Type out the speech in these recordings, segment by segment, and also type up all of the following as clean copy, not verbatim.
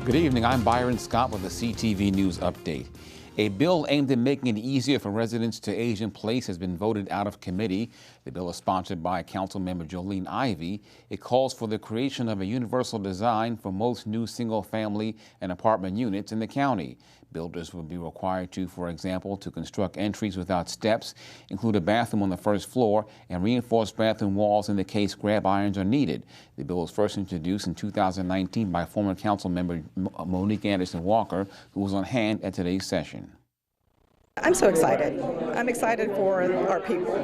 Good evening. I'm Byron Scott with the CTV News Update. A bill aimed at making it easier for residents to age in place has been voted out of committee. The bill is sponsored by Councilmember Jolene Ivey. It calls for the creation of a universal design for most new single-family and apartment units in the county. Builders will be required to, for example, to construct entries without steps, include a bathroom on the first floor, and reinforce bathroom walls in the case grab irons are needed. The bill was first introduced in 2019 by former Councilmember Monique Anderson Walker, who was on hand at today's session. I'm so excited. I'm excited for our people.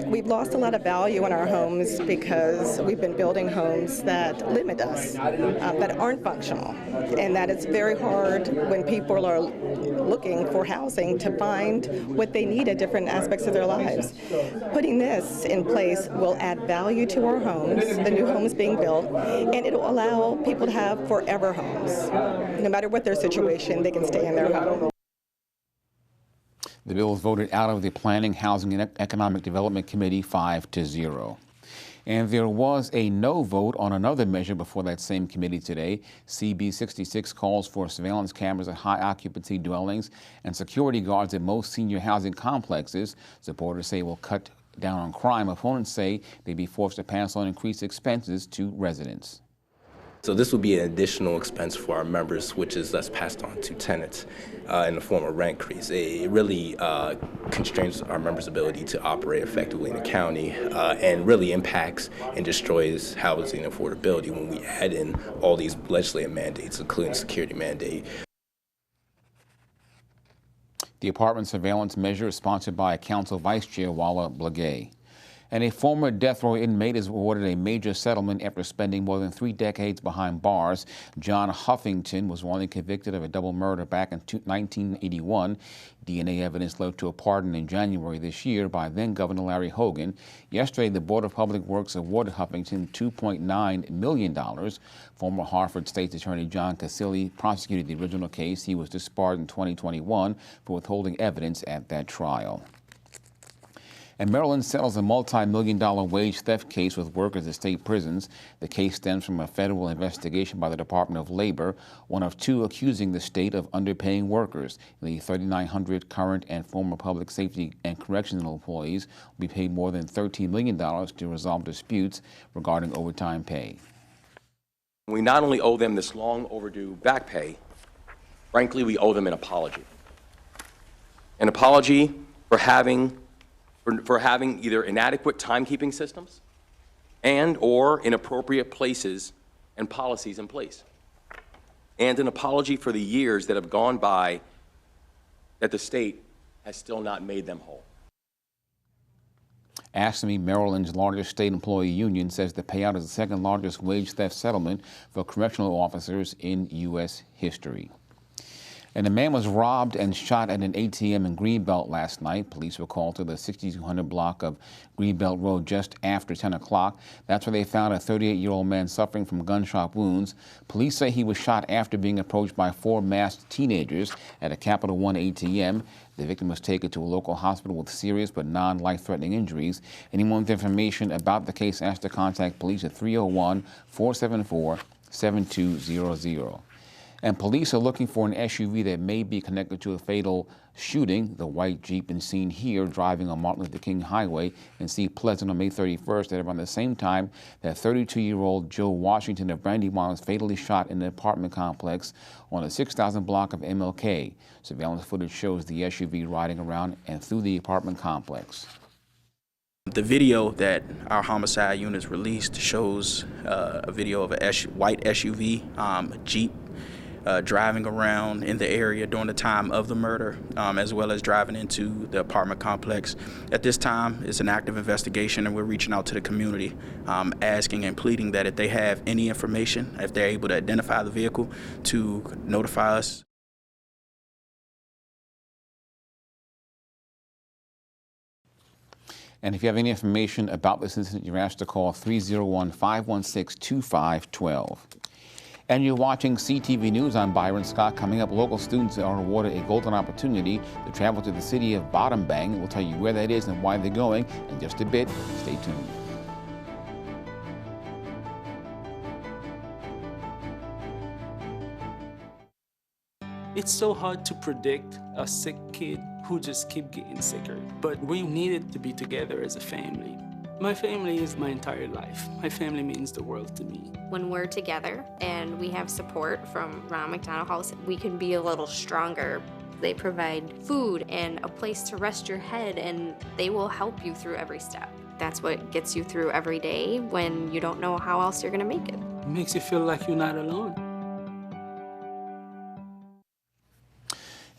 We've lost a lot of value in our homes because we've been building homes that limit us, that aren't functional, and that it's very hard when people are looking for housing to find what they need at different aspects of their lives. Putting this in place will add value to our homes, the new homes being built, and it will allow people to have forever homes. No matter what their situation, they can stay in their home. The bill was voted out of the Planning, Housing, and Economic Development Committee 5-0. And there was a no vote on another measure before that same committee today. CB 66 calls for surveillance cameras at high occupancy dwellings and security guards at most senior housing complexes. Supporters say it will cut down on crime. Opponents say they'd be forced to pass on increased expenses to residents. So this will be an additional expense for our members, which is thus passed on to tenants in the form of rent increase. It really constrains our members' ability to operate effectively in the county and really impacts and destroys housing affordability when we add in all these legislative mandates, including the security mandate. The apartment surveillance measure is sponsored by Council Vice Chair Walla Blagay. And a former death row inmate is awarded a major settlement after spending more than 3 decades behind bars. John Huffington was wrongly convicted of a double murder back in 1981. DNA evidence led to a pardon in January this year by then-Governor Larry Hogan. Yesterday, the Board of Public Works awarded Huffington $2.9 million. Former Hartford State's Attorney John Casilli prosecuted the original case. He was disbarred in 2021 for withholding evidence at that trial. And Maryland settles a multi-million-dollar wage theft case with workers at state prisons. The case stems from a federal investigation by the Department of Labor, one of 2 accusing the state of underpaying workers. The 3,900 current and former public safety and correctional employees will be paid more than $13 million to resolve disputes regarding overtime pay. We not only owe them this long overdue back pay, frankly, we owe them an apology. An apology for having either inadequate timekeeping systems and or inappropriate places and policies in place. And an apology for the years that have gone by that the state has still not made them whole. AFSCME, Maryland's largest state employee union, says the payout is the second largest wage theft settlement for correctional officers in U.S. history. And a man was robbed and shot at an ATM in Greenbelt last night. Police were called to the 6200 block of Greenbelt Road just after 10 o'clock. That's where they found a 38-year-old man suffering from gunshot wounds. Police say he was shot after being approached by 4 masked teenagers at a Capital One ATM. The victim was taken to a local hospital with serious but non-life-threatening injuries. Anyone with information about the case asked to contact police at 301-474-7200. And police are looking for an SUV that may be connected to a fatal shooting. The white Jeep is seen here driving on Martin Luther King Highway in Sea Pleasant on May 31st at around the same time that 32-year-old Joe Washington of Brandywine was fatally shot in an apartment complex on the 6000 block of MLK. Surveillance footage shows the SUV riding around and through the apartment complex. The video that our homicide units released shows a video of a white SUV, Jeep, driving around in the area during the time of the murder, as well as driving into the apartment complex. At this time, it's an active investigation, and we're reaching out to the community, asking and pleading that if they have any information, if they're able to identify the vehicle, to notify us. And if you have any information about this incident, you're asked to call 301-516-2512. And you're watching CTV News. I'm Byron Scott. Coming up, local students are awarded a golden opportunity to travel to the city of Bottom Bang. We'll tell you where that is and why they're going in just a bit. Stay tuned. It's so hard to predict a sick kid who just keep getting sicker, but we needed to be together as a family. My family is my entire life. My family means the world to me. When we're together and we have support from Ronald McDonald House, we can be a little stronger. They provide food and a place to rest your head, and they will help you through every step. That's what gets you through every day when you don't know how else you're gonna make it. It makes you feel like you're not alone.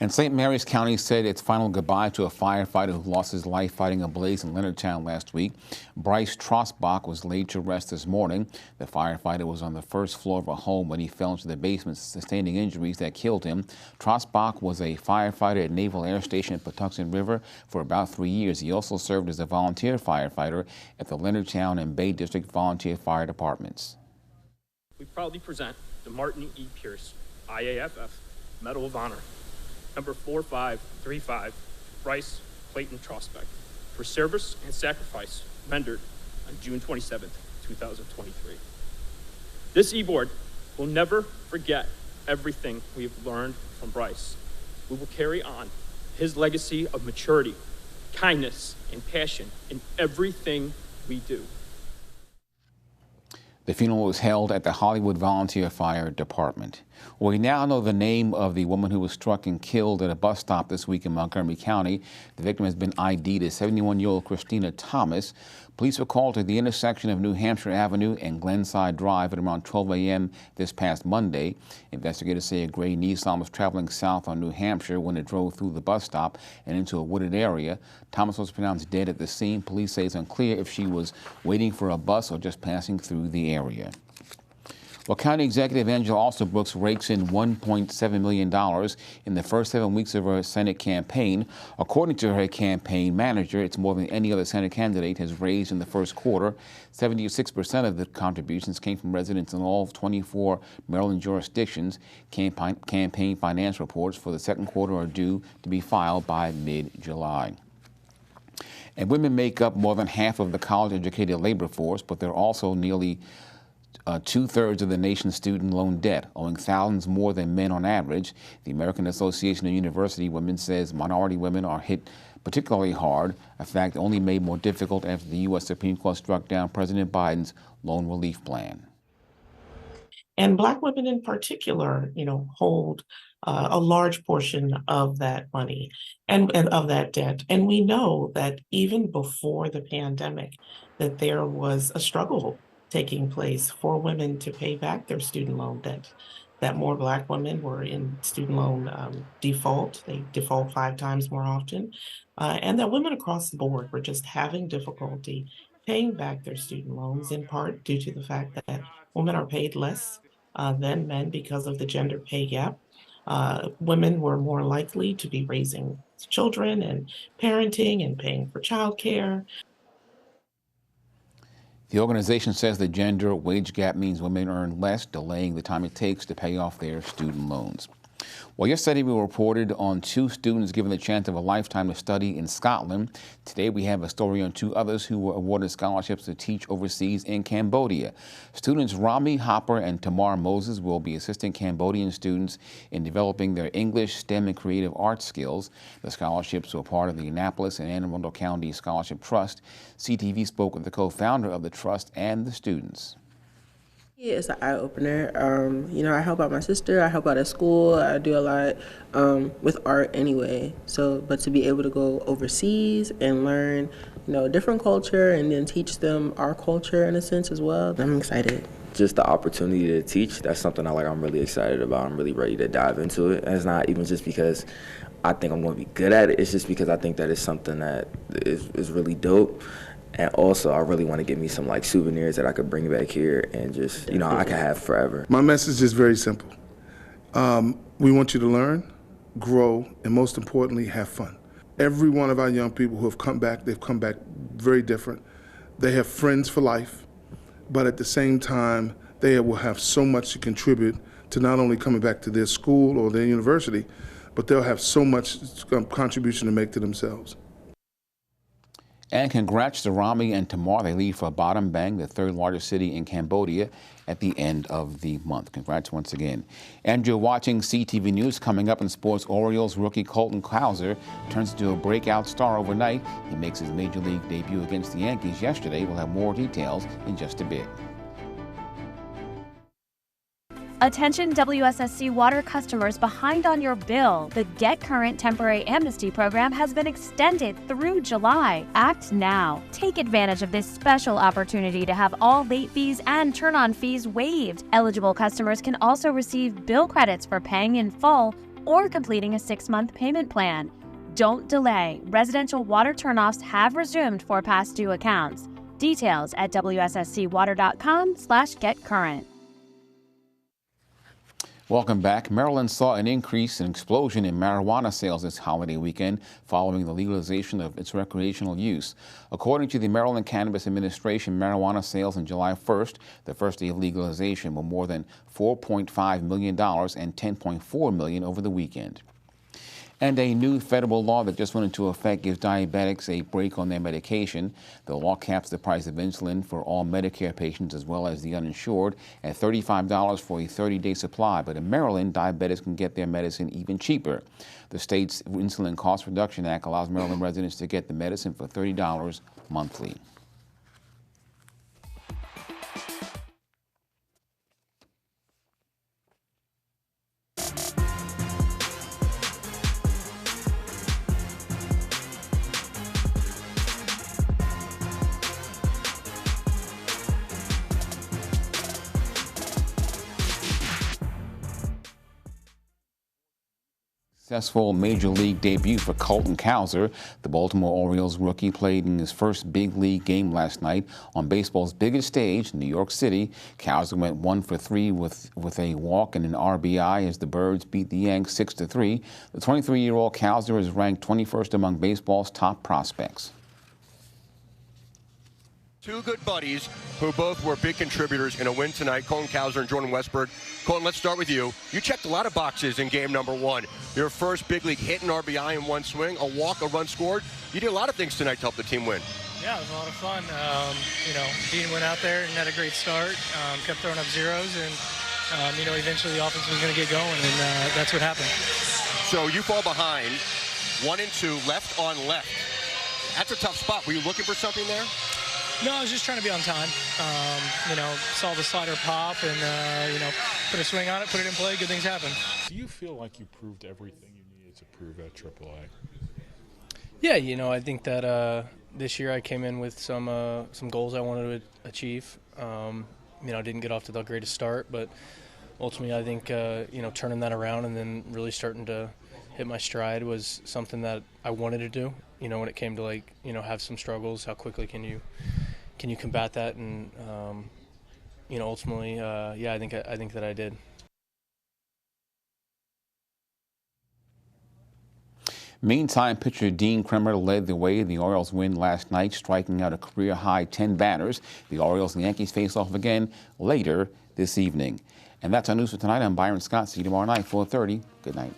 And St. Mary's County said its final goodbye to a firefighter who lost his life fighting a blaze in Leonardtown last week. Bryce Trosbach was laid to rest this morning. The firefighter was on the first floor of a home when he fell into the basement, sustaining injuries that killed him. Trosbach was a firefighter at Naval Air Station at Patuxent River for about 3 years. He also served as a volunteer firefighter at the Leonardtown and Bay District Volunteer Fire Departments. We proudly present the Martin E. Pierce IAFF Medal of Honor, number 4535, Bryce Clayton Trosbach, for service and sacrifice rendered on June 27, 2023. This e-board will never forget everything we have learned from Bryce. We will carry on his legacy of maturity, kindness, and passion in everything we do. The funeral was held at the Hollywood Volunteer Fire Department. We now know the name of the woman who was struck and killed at a bus stop this week in Montgomery County. The victim has been ID'd as 71-year-old Christina Thomas. Police were called to the intersection of New Hampshire Avenue and Glenside Drive at around 12 a.m. this past Monday. Investigators say a gray Nissan was traveling south on New Hampshire when it drove through the bus stop and into a wooded area. Thomas was pronounced dead at the scene. Police say it's unclear if she was waiting for a bus or just passing through the area. Well, County Executive Angela Alsobrooks rakes in $1.7 million in the first 7 weeks of her Senate campaign. According to her campaign manager, it's more than any other Senate candidate has raised in the first quarter. 76% of the contributions came from residents in all 24 Maryland jurisdictions. Campaign finance reports for the second quarter are due to be filed by mid-July. And women make up more than half of the college-educated labor force, but they're also nearly two-thirds of the nation's student loan debt, owing thousands more than men on average. The American Association of University Women says minority women are hit particularly hard, a fact only made more difficult after the U.S. Supreme Court struck down President Biden's loan relief plan. And Black women in particular, hold a large portion of that money and of that debt. And we know that even before the pandemic, that there was a struggle taking place for women to pay back their student loan debt, that more Black women were in student loan default. They default 5 times more often, and that women across the board were just having difficulty paying back their student loans, in part due to the fact that women are paid less than men because of the gender pay gap. Women were more likely to be raising children and parenting and paying for childcare. The organization says the gender wage gap means women earn less, delaying the time it takes to pay off their student loans. Well, yesterday we reported on 2 students given the chance of a lifetime to study in Scotland. Today we have a story on 2 others who were awarded scholarships to teach overseas in Cambodia. Students Rami Hopper and Tamar Moses will be assisting Cambodian students in developing their English, STEM, and creative arts skills. The scholarships were part of the Annapolis and Anne Arundel County Scholarship Trust. CTV spoke with the co-founder of the trust and the students. It's an eye-opener. I help out my sister, I help out at school, I do a lot with art anyway. But to be able to go overseas and learn, different culture and then teach them our culture in a sense as well, I'm excited. Just the opportunity to teach, that's something I'm really excited about. I'm really ready to dive into it. And it's not even just because I think I'm going to be good at it, it's just because I think that it's something that is really dope. And also, I really want to get me some souvenirs that I could bring back here and just, I can have forever. My message is very simple. We want you to learn, grow, and most importantly, have fun. Every one of our young people who have come back, they've come back very different. They have friends for life, but at the same time, they will have so much to contribute to not only coming back to their school or their university, but they'll have so much contribution to make to themselves. And congrats to Rami and Tamar. They leave for Battambang, the third largest city in Cambodia, at the end of the month. Congrats once again. And you're watching CTV News. Coming up in sports, Orioles rookie Colton Cowser turns into a breakout star overnight. He makes his Major League debut against the Yankees yesterday. We'll have more details in just a bit. Attention WSSC water customers behind on your bill. The Get Current Temporary Amnesty Program has been extended through July. Act now. Take advantage of this special opportunity to have all late fees and turn-on fees waived. Eligible customers can also receive bill credits for paying in full or completing a 6-month payment plan. Don't delay. Residential water turnoffs have resumed for past due accounts. Details at wsscwater.com/getcurrent. Welcome back. Maryland saw an explosion in marijuana sales this holiday weekend following the legalization of its recreational use. According to the Maryland Cannabis Administration, marijuana sales on July 1st, the first day of legalization, were more than $4.5 million and $10.4 million over the weekend. And a new federal law that just went into effect gives diabetics a break on their medication. The law caps the price of insulin for all Medicare patients as well as the uninsured at $35 for a 30-day supply. But in Maryland, diabetics can get their medicine even cheaper. The state's Insulin Cost Reduction Act allows Maryland residents to get the medicine for $30 monthly. Successful Major League debut for Colton Cowser. The Baltimore Orioles rookie played in his first big league game last night on baseball's biggest stage, New York City. Cowser went 1 for 3 with a walk and an RBI as the Birds beat the Yanks 6-3. The 23-year-old Cowser is ranked 21st among baseball's top prospects. Two good buddies who both were big contributors in a win tonight, Colton Cowser and Jordan Westberg. Colton, let's start with you. You checked a lot of boxes in game number 1. Your first big league hit, an RBI in one swing, a walk, a run scored. You did a lot of things tonight to help the team win. Yeah, it was a lot of fun. Dean went out there and had a great start, kept throwing up zeros, and, eventually the offense was going to get going, and that's what happened. So you fall behind 1 and 2, left on left. That's a tough spot. Were you looking for something there? No, I was just trying to be on time. Saw the slider pop and, put a swing on it, put it in play, good things happen. Do you feel like you proved everything you needed to prove at AAA? Yeah, I think that this year I came in with some goals I wanted to achieve. I didn't get off to the greatest start, but ultimately I think, turning that around and then really starting to hit my stride was something that I wanted to do. When it came to have some struggles, how quickly can you combat that? And ultimately, I think that I did. Meantime, pitcher Dean Kremer led the way in the Orioles win last night, striking out a career-high 10 batters. The Orioles and Yankees face off again later this evening. And that's our news for tonight. I'm Byron Scott. See you tomorrow night, 4:30. Good night.